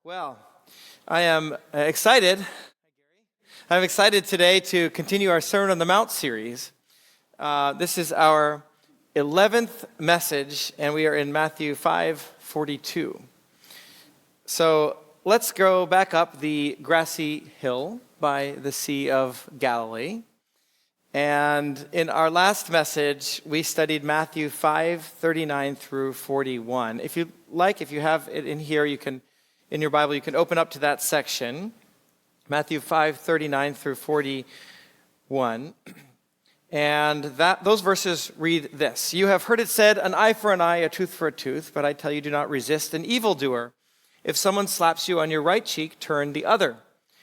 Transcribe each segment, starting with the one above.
Well, I am excited. I'm excited today to continue our Sermon on the Mount series. This is our 11th message, and we are in Matthew 5:42. So let's go back up the grassy hill by the Sea of Galilee. And in our last message, we studied Matthew 5:39 through 41. If you have it in here, in your Bible, you can open up to that section, Matthew 5:39 through 41. And those verses read this: "You have heard it said, an eye for an eye, a tooth for a tooth, but I tell you, do not resist an evildoer. If someone slaps you on your right cheek, turn the other.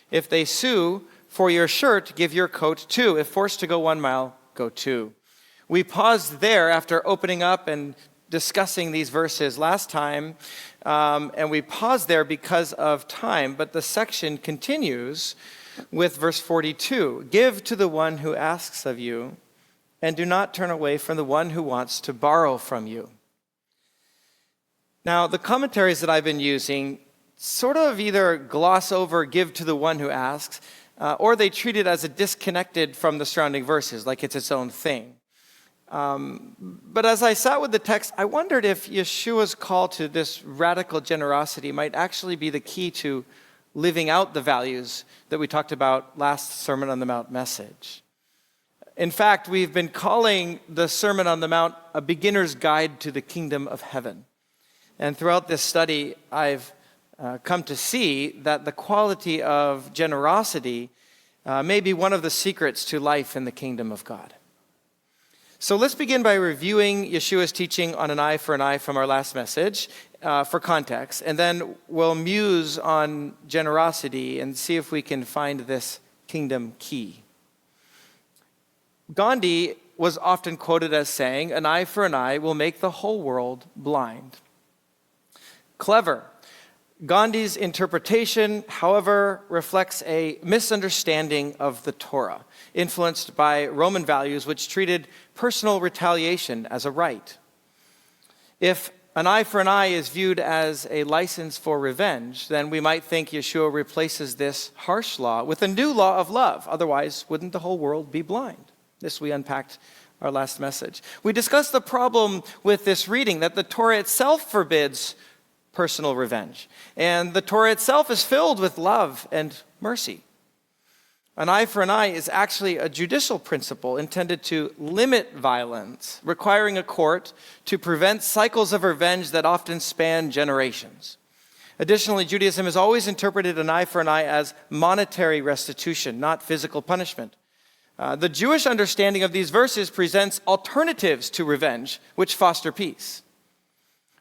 If they sue for your shirt, give your coat too. If forced to go 1 mile, go 2. We paused there after opening up and discussing these verses last time, and we paused there because of time, but the section continues with verse 42. Give to the one who asks of you, and do not turn away from the one who wants to borrow from you. Now, the commentaries that I've been using sort of either gloss over give to the one who asks, or they treat it as a disconnected from the surrounding verses, like it's its own thing. But as I sat with the text, I wondered if Yeshua's call to this radical generosity might actually be the key to living out the values that we talked about last Sermon on the Mount message. In fact, we've been calling the Sermon on the Mount a beginner's guide to the kingdom of heaven. And throughout this study, I've come to see that the quality of generosity may be one of the secrets to life in the kingdom of God. So let's begin by reviewing Yeshua's teaching on an eye for an eye from our last message for context, and then we'll muse on generosity and see if we can find this kingdom key. Gandhi was often quoted as saying, an eye for an eye will make the whole world blind. Clever. Gandhi's interpretation, however, reflects a misunderstanding of the Torah, influenced by Roman values which treated personal retaliation as a right. If an eye for an eye is viewed as a license for revenge, then we might think Yeshua replaces this harsh law with a new law of love. Otherwise, wouldn't the whole world be blind? This we unpacked our last message. We discussed the problem with this reading, that the Torah itself forbids personal revenge. And the Torah itself is filled with love and mercy. An eye for an eye is actually a judicial principle intended to limit violence, requiring a court to prevent cycles of revenge that often span generations. Additionally, Judaism has always interpreted an eye for an eye as monetary restitution, not physical punishment. The Jewish understanding of these verses presents alternatives to revenge, which foster peace.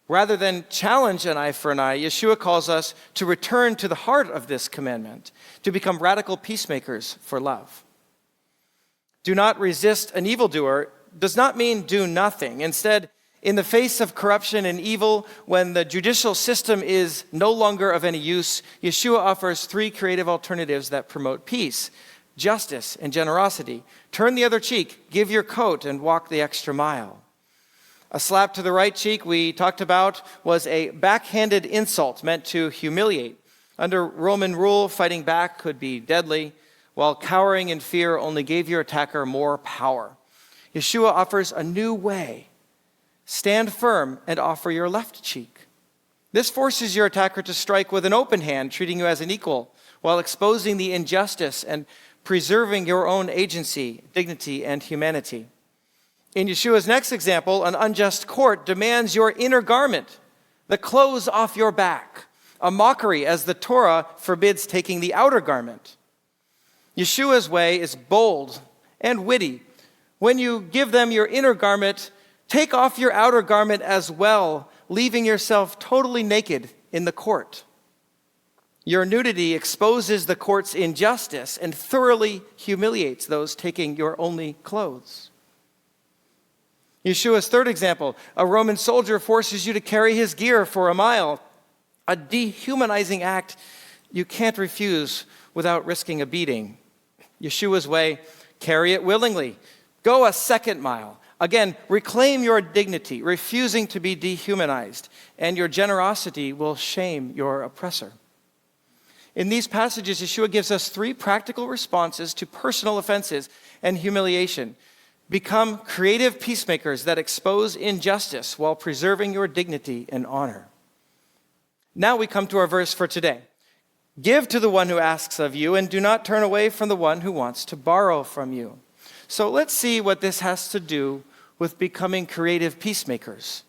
Rather than challenge an eye for an eye, Yeshua calls us to return to the heart of this commandment, to become radical peacemakers for love. Do not resist an evildoer does not mean do nothing. Instead, in the face of corruption and evil, when the judicial system is no longer of any use, Yeshua offers 3 creative alternatives that promote peace, justice, and generosity. Turn the other cheek, give your coat, and walk the extra mile. A slap to the right cheek, we talked about, was a backhanded insult meant to humiliate. Under Roman rule, fighting back could be deadly, while cowering in fear only gave your attacker more power. Yeshua offers a new way. Stand firm and offer your left cheek. This forces your attacker to strike with an open hand, treating you as an equal, while exposing the injustice and preserving your own agency, dignity, and humanity. In Yeshua's next example, an unjust court demands your inner garment, the clothes off your back, a mockery as the Torah forbids taking the outer garment. Yeshua's way is bold and witty. When you give them your inner garment, take off your outer garment as well, leaving yourself totally naked in the court. Your nudity exposes the court's injustice and thoroughly humiliates those taking your only clothes. Yeshua's third example, a Roman soldier forces you to carry his gear for a mile, a dehumanizing act you can't refuse without risking a beating. Yeshua's way, carry it willingly. Go a second mile. Again, reclaim your dignity, refusing to be dehumanized, and your generosity will shame your oppressor. In these passages, Yeshua gives us three practical responses to personal offenses and humiliation. Become creative peacemakers that expose injustice while preserving your dignity and honor. Now we come to our verse for today. Give to the one who asks of you, and do not turn away from the one who wants to borrow from you. So let's see what this has to do with becoming creative peacemakers.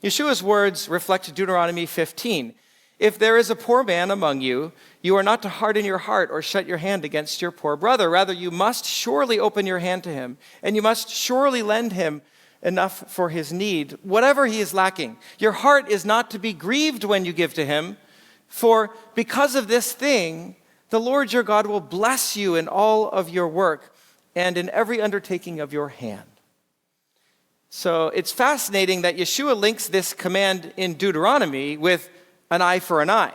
Yeshua's words reflect Deuteronomy 15. If there is a poor man among you, you are not to harden your heart or shut your hand against your poor brother. Rather, you must surely open your hand to him, and you must surely lend him enough for his need, whatever he is lacking. Your heart is not to be grieved when you give to him, for because of this thing, the Lord your God will bless you in all of your work and in every undertaking of your hand. So it's fascinating that Yeshua links this command in Deuteronomy with an eye for an eye.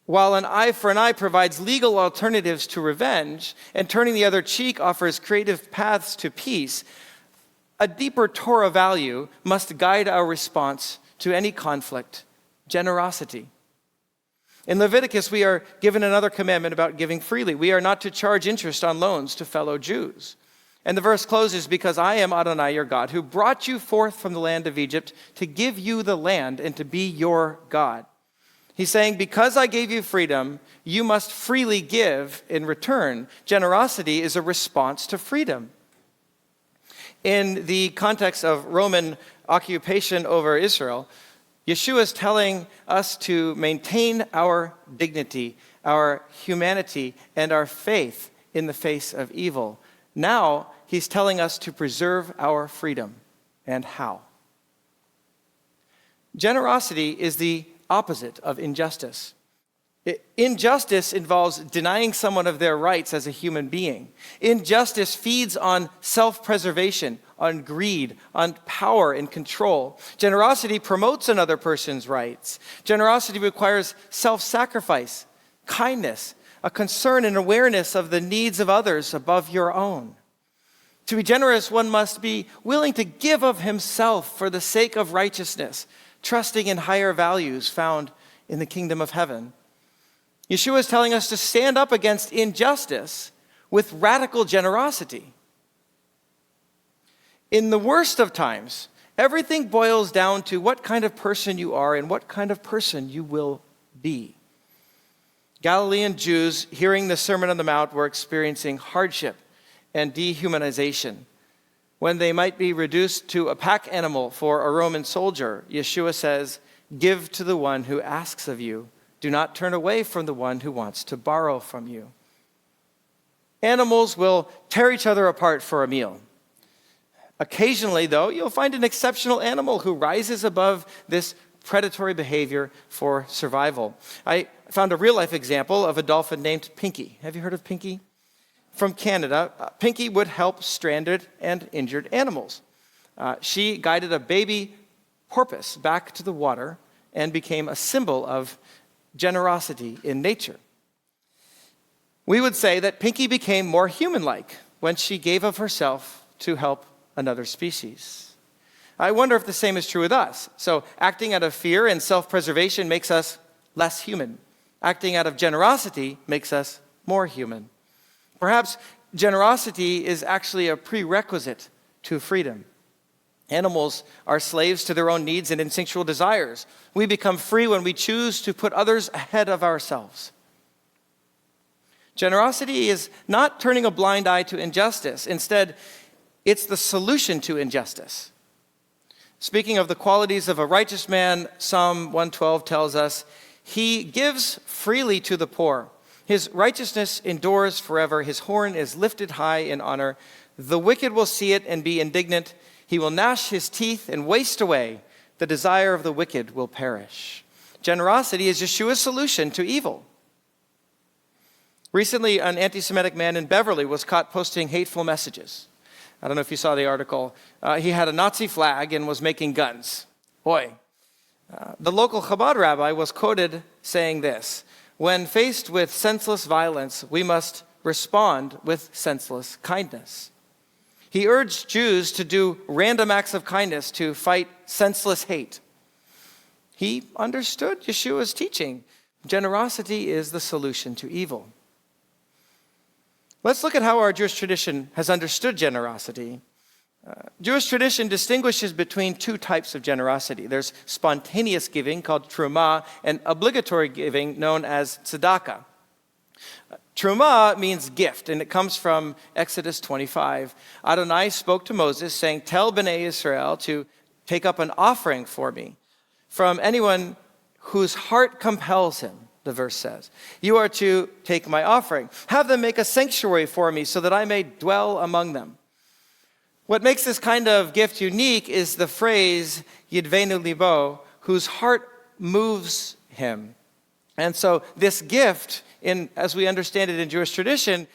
While an eye for an eye provides legal alternatives to revenge, and turning the other cheek offers creative paths to peace, a deeper Torah value must guide our response to any conflict: generosity. In Leviticus, we are given another commandment about giving freely. We are not to charge interest on loans to fellow Jews. And the verse closes, because I am Adonai your God, who brought you forth from the land of Egypt to give you the land and to be your God. He's saying, because I gave you freedom, you must freely give in return. Generosity is a response to freedom. In the context of Roman occupation over Israel, Yeshua is telling us to maintain our dignity, our humanity, and our faith in the face of evil. Now, he's telling us to preserve our freedom. And how? Generosity is the opposite of injustice. Injustice involves denying someone of their rights as a human being. Injustice feeds on self-preservation, on greed, on power and control. Generosity promotes another person's rights. Generosity requires self-sacrifice, kindness, a concern and awareness of the needs of others above your own. To be generous, one must be willing to give of himself for the sake of righteousness, trusting in higher values found in the kingdom of heaven. Yeshua is telling us to stand up against injustice with radical generosity. In the worst of times, everything boils down to what kind of person you are and what kind of person you will be. Galilean Jews, hearing the Sermon on the Mount, were experiencing hardship and dehumanization. When they might be reduced to a pack animal for a Roman soldier, Yeshua says, give to the one who asks of you. Do not turn away from the one who wants to borrow from you. Animals will tear each other apart for a meal. Occasionally, though, you'll find an exceptional animal who rises above this predatory behavior for survival. I found a real-life example of a dolphin named Pinky. Have you heard of Pinky? From Canada, Pinky would help stranded and injured animals. She guided a baby porpoise back to the water and became a symbol of generosity in nature. We would say that Pinky became more human-like when she gave of herself to help another species. I wonder if the same is true with us. So acting out of fear and self-preservation makes us less human. Acting out of generosity makes us more human. Perhaps generosity is actually a prerequisite to freedom. Animals are slaves to their own needs and instinctual desires. We become free when we choose to put others ahead of ourselves. Generosity is not turning a blind eye to injustice. Instead, it's the solution to injustice. Speaking of the qualities of a righteous man, Psalm 112 tells us, he gives freely to the poor. His righteousness endures forever. His horn is lifted high in honor. The wicked will see it and be indignant. He will gnash his teeth and waste away. The desire of the wicked will perish. Generosity is Yeshua's solution to evil. Recently, an anti-Semitic man in Beverly was caught posting hateful messages. I don't know if you saw the article. He had a Nazi flag and was making guns. Boy. The local Chabad rabbi was quoted saying this, when faced with senseless violence, we must respond with senseless kindness. He urged Jews to do random acts of kindness to fight senseless hate. He understood Yeshua's teaching. Generosity is the solution to evil. Let's look at how our Jewish tradition has understood generosity. Jewish tradition distinguishes between two types of generosity. There's spontaneous giving, called truma, and obligatory giving, known as tzedakah. Truma means gift, and it comes from Exodus 25. Adonai spoke to Moses, saying, "Tell Bnei Israel to take up an offering for me from anyone whose heart compels him," the verse says. "You are to take my offering. Have them make a sanctuary for me so that I may dwell among them." What makes this kind of gift unique is the phrase, Yidvenu libo, whose heart moves him. And so this gift, as we understand it in Jewish tradition,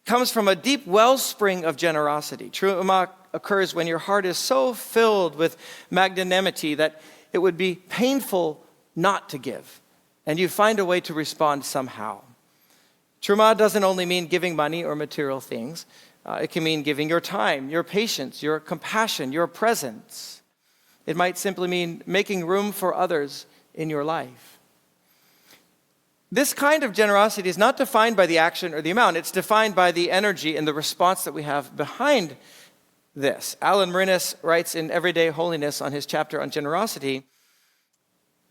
comes from a deep wellspring of generosity. Truma occurs when your heart is so filled with magnanimity that it would be painful not to give, and you find a way to respond somehow. Truma doesn't only mean giving money or material things. It can mean giving your time, your patience, your compassion, your presence. It might simply mean making room for others in your life. This kind of generosity is not defined by the action or the amount. It's defined by the energy and the response that we have behind this. Alan Marinas writes in Everyday Holiness on his chapter on generosity,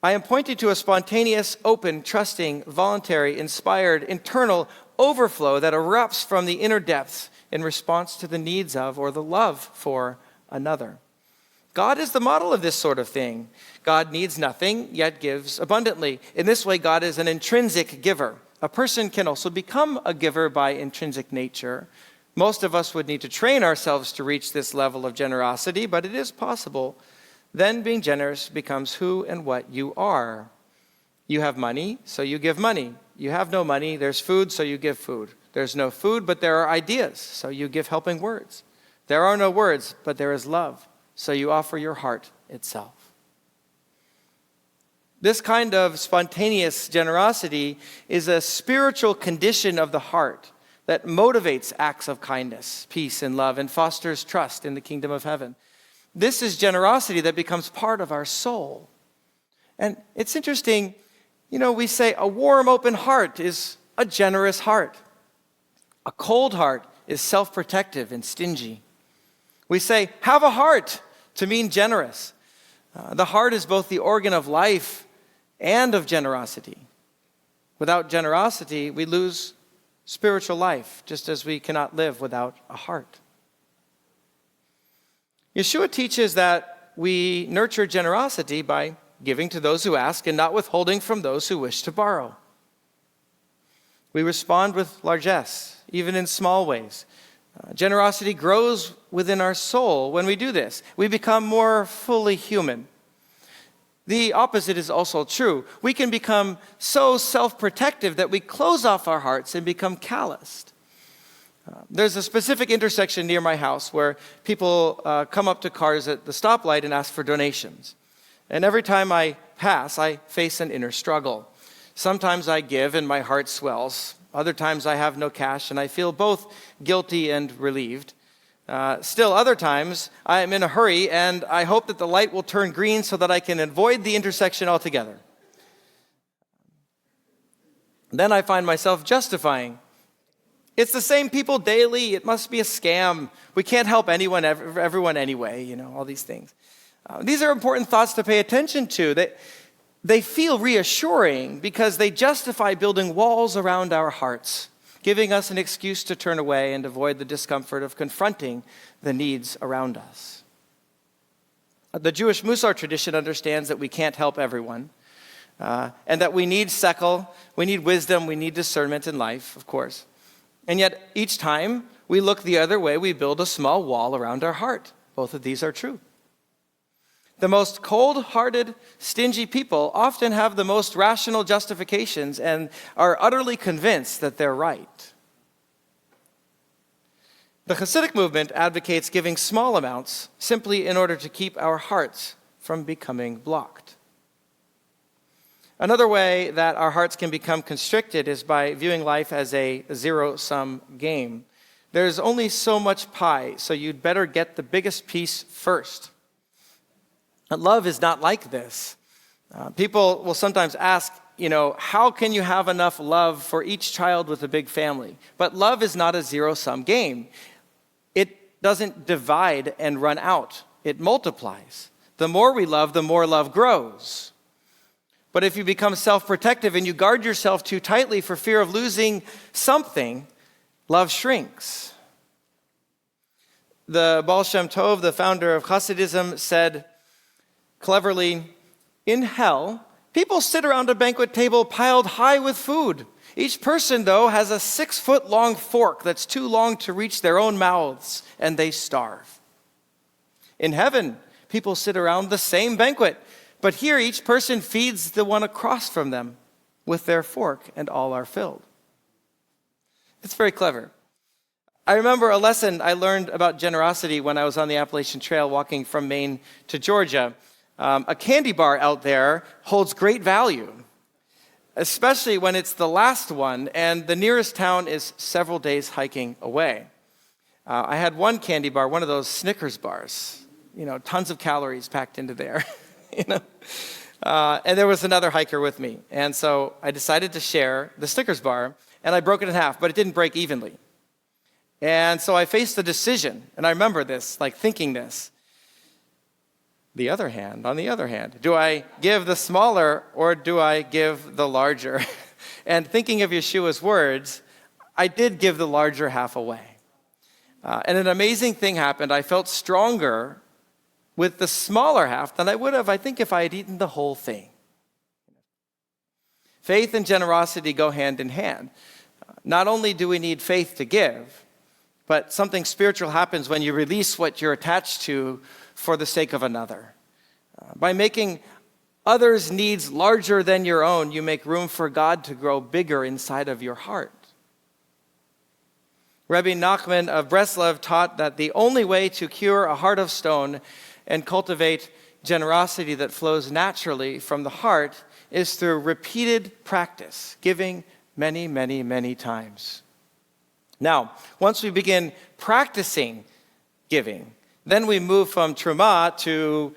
"I am pointing to a spontaneous, open, trusting, voluntary, inspired, internal overflow that erupts from the inner depths in response to the needs of or the love for another." God is the model of this sort of thing. God needs nothing, yet gives abundantly. In this way, God is an intrinsic giver. A person can also become a giver by intrinsic nature. Most of us would need to train ourselves to reach this level of generosity, but it is possible. Then being generous becomes who and what you are. You have money, so you give money. You have no money, there's food, so you give food. There's no food, but there are ideas, so you give helping words. There are no words, but there is love, so you offer your heart itself. This kind of spontaneous generosity is a spiritual condition of the heart that motivates acts of kindness, peace, and love, and fosters trust in the kingdom of heaven. This is generosity that becomes part of our soul. And it's interesting, we say a warm, open heart is a generous heart. A cold heart is self-protective and stingy. We say, have a heart, to mean generous. The heart is both the organ of life and of generosity. Without generosity, we lose spiritual life, just as we cannot live without a heart. Yeshua teaches that we nurture generosity by giving to those who ask and not withholding from those who wish to borrow. We respond with largesse, even in small ways. Generosity grows within our soul when we do this. We become more fully human. The opposite is also true. We can become so self-protective that we close off our hearts and become calloused. There's a specific intersection near my house where people come up to cars at the stoplight and ask for donations. And every time I pass, I face an inner struggle. Sometimes I give and my heart swells. Other times I have no cash and I feel both guilty and relieved. Still other times I am in a hurry and I hope that the light will turn green so that I can avoid the intersection altogether. Then I find myself justifying. It's the same people daily. It must be a scam. We can't help everyone anyway, all these things. These are important thoughts to pay attention to. They feel reassuring because they justify building walls around our hearts, giving us an excuse to turn away and avoid the discomfort of confronting the needs around us. The Jewish Musar tradition understands that we can't help everyone, and that we need sekel, we need wisdom, we need discernment in life, of course. And yet, each time we look the other way, we build a small wall around our heart. Both of these are true. The most cold-hearted, stingy people often have the most rational justifications and are utterly convinced that they're right. The Hasidic movement advocates giving small amounts simply in order to keep our hearts from becoming blocked. Another way that our hearts can become constricted is by viewing life as a zero-sum game. There's only so much pie, so you'd better get the biggest piece first. Love is not like this. People will sometimes ask how can you have enough love for each child with a big family? But love is not a zero-sum game. It doesn't divide and run out. It multiplies. The more we love, the more love grows. But if you become self-protective and you guard yourself too tightly for fear of losing something, love shrinks. The Baal Shem Tov, the founder of Hasidism, said cleverly, in hell, people sit around a banquet table piled high with food. Each person, though, has a 6-foot-long fork that's too long to reach their own mouths, and they starve. In heaven, people sit around the same banquet, but here each person feeds the one across from them with their fork, and all are filled. It's very clever. I remember a lesson I learned about generosity when I was on the Appalachian Trail walking from Maine to Georgia. A candy bar out there holds great value, especially when it's the last one and the nearest town is several days hiking away. I had one candy bar, one of those Snickers bars, tons of calories packed into there, and there was another hiker with me. And so I decided to share the Snickers bar, and I broke it in half, but it didn't break evenly. And so I faced the decision, and I remember this, thinking this. On the other hand, do I give the smaller or do I give the larger? And thinking of Yeshua's words, I did give the larger half away. And an amazing thing happened. I felt stronger with the smaller half than I would have, I think, if I had eaten the whole thing. Faith and generosity go hand in hand. Not only do we need faith to give, but something spiritual happens when you release what you're attached to for the sake of another. By making others' needs larger than your own, you make room for God to grow bigger inside of your heart. Rabbi Nachman of Breslov taught that the only way to cure a heart of stone and cultivate generosity that flows naturally from the heart is through repeated practice, giving many, many, many times. Now, once we begin practicing giving, then we move from truma to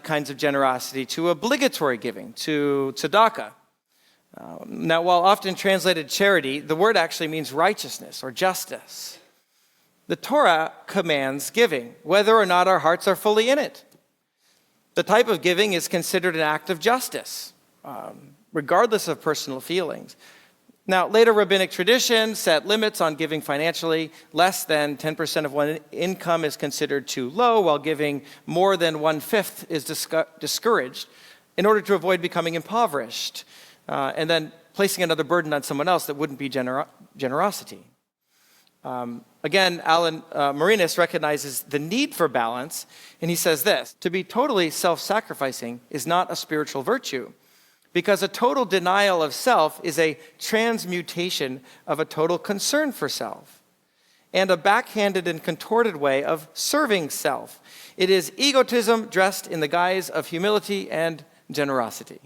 kinds of generosity, to obligatory giving, to tzedakah. Now, while often translated charity, the word actually means righteousness or justice. The Torah commands giving, whether or not our hearts are fully in it. The type of giving is considered an act of justice, regardless of personal feelings. Now, later rabbinic tradition set limits on giving financially. Less than 10% of one's income is considered too low, while giving more than 1/5 is discouraged in order to avoid becoming impoverished and then placing another burden on someone else that wouldn't be generosity. Again, Alan Marinas recognizes the need for balance, and he says this: to be totally self-sacrificing is not a spiritual virtue, because a total denial of self is a transmutation of a total concern for self and a backhanded and contorted way of serving self. It is egotism dressed in the guise of humility and generosity.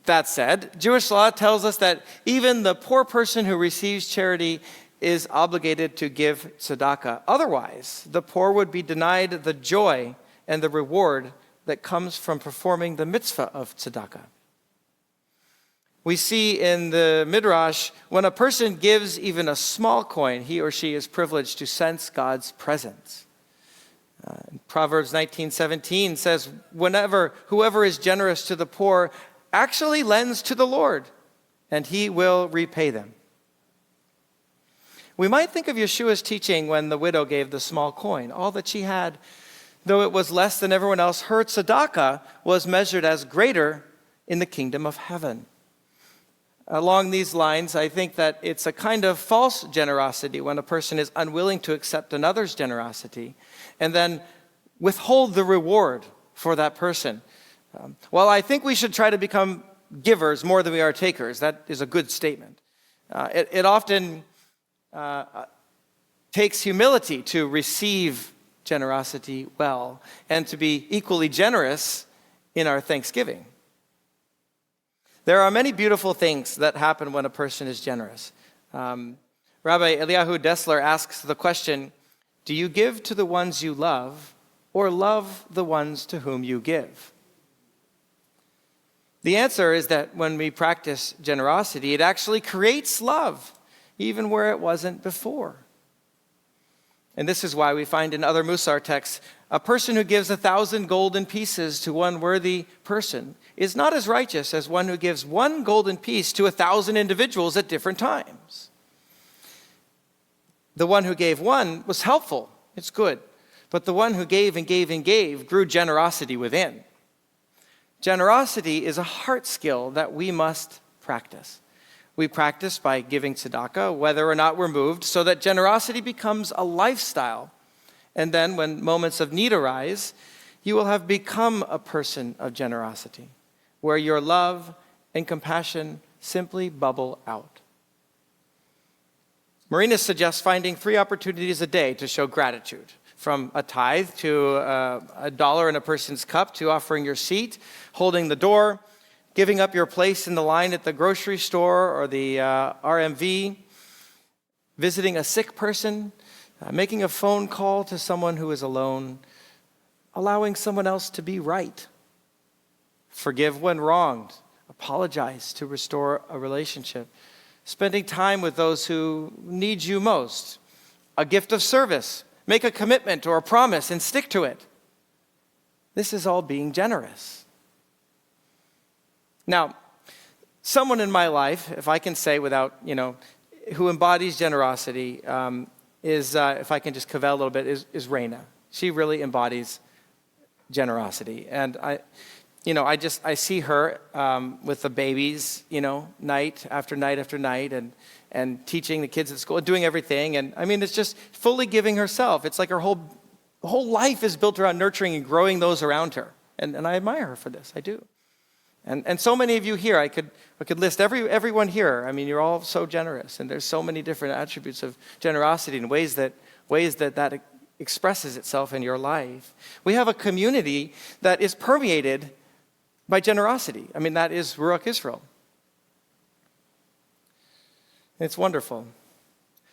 That said, Jewish law tells us that even the poor person who receives charity is obligated to give tzedakah. Otherwise, the poor would be denied the joy and the reward that comes from performing the mitzvah of tzedakah. We see in the Midrash, when a person gives even a small coin, he or she is privileged to sense God's presence. Proverbs 19:17 says, whoever is generous to the poor actually lends to the Lord, and he will repay them. We might think of Yeshua's teaching when the widow gave the small coin. All that she had, though it was less than everyone else, her tzedakah was measured as greater in the kingdom of heaven. Along these lines, I think that it's a kind of false generosity when a person is unwilling to accept another's generosity and then withhold the reward for that person. Well, I think we should try to become givers more than we are takers. That is a good statement. It often takes humility to receive generosity well and to be equally generous in our thanksgiving. There are many beautiful things that happen when a person is generous. Rabbi Eliyahu Dessler asks the question, do you give to the ones you love or love the ones to whom you give? The answer is that when we practice generosity, it actually creates love, even where it wasn't before. And this is why we find in other Musar texts, a person who gives 1,000 golden pieces to one worthy person is not as righteous as one who gives one golden piece to 1,000 individuals at different times. The one who gave one was helpful. It's good. But the one who gave and gave and gave grew generosity within. Generosity is a heart skill that we must practice. We practice by giving tzedakah, whether or not we're moved, so that generosity becomes a lifestyle. And then when moments of need arise, you will have become a person of generosity, where your love and compassion simply bubble out. Marina suggests finding 3 opportunities a day to show gratitude, from a tithe to $1 in a person's cup, to offering your seat, holding the door, giving up your place in the line at the grocery store or the RMV, visiting a sick person, making a phone call to someone who is alone, allowing someone else to be right, forgive when wronged, apologize to restore a relationship, spending time with those who need you most, a gift of service, make a commitment or a promise and stick to it. This is all being generous. Now, someone in my life, if I can say without, who embodies generosity, is, if I can just cavell a little bit, is Raina. She really embodies generosity. And I see her with the babies, night after night after night, and teaching the kids at school, doing everything. And it's just fully giving herself. It's like her whole life is built around nurturing and growing those around her. And I admire her for this. I do. And so many of you here, I could list everyone here. You're all so generous, and there's so many different attributes of generosity and ways that expresses itself in your life. We have a community that is permeated by generosity. That is Ruach Israel. It's wonderful.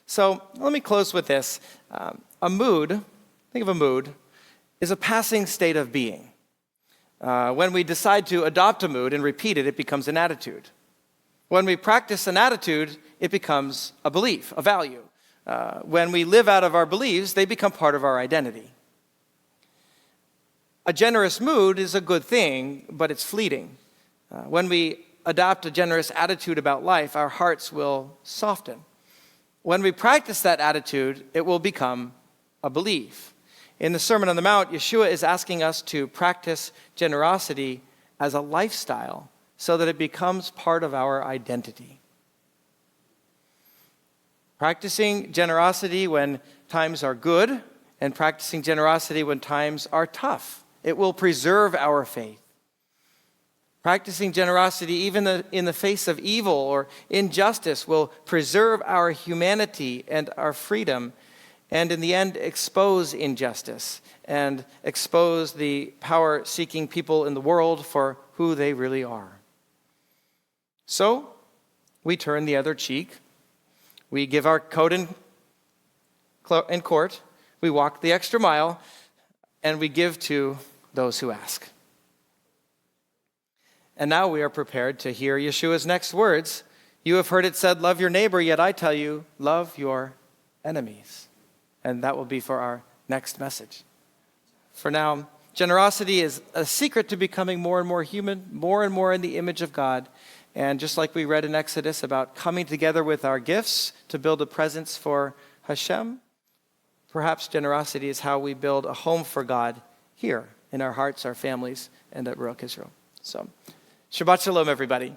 So let me close with this. A mood, think of a mood, is a passing state of being. When we decide to adopt a mood and repeat it, it becomes an attitude. When we practice an attitude, it becomes a belief, a value. When we live out of our beliefs, they become part of our identity. A generous mood is a good thing, but it's fleeting. When we adopt a generous attitude about life, our hearts will soften. When we practice that attitude, it will become a belief. In the Sermon on the Mount, Yeshua is asking us to practice generosity as a lifestyle so that it becomes part of our identity. Practicing generosity when times are good and practicing generosity when times are tough. It will preserve our faith. Practicing generosity even in the face of evil or injustice will preserve our humanity and our freedom, and in the end expose injustice and expose the power-seeking people in the world for who they really are. So we turn the other cheek. We give our coat in court. We walk the extra mile, and we give to those who ask. And now we are prepared to hear Yeshua's next words. You have heard it said, love your neighbor, yet I tell you, love your enemies. And that will be for our next message. For now, generosity is a secret to becoming more and more human, more and more in the image of God. And just like we read in Exodus about coming together with our gifts to build a presence for Hashem, perhaps generosity is how we build a home for God here in our hearts, our families, and at Ruach Israel. So, Shabbat Shalom, everybody.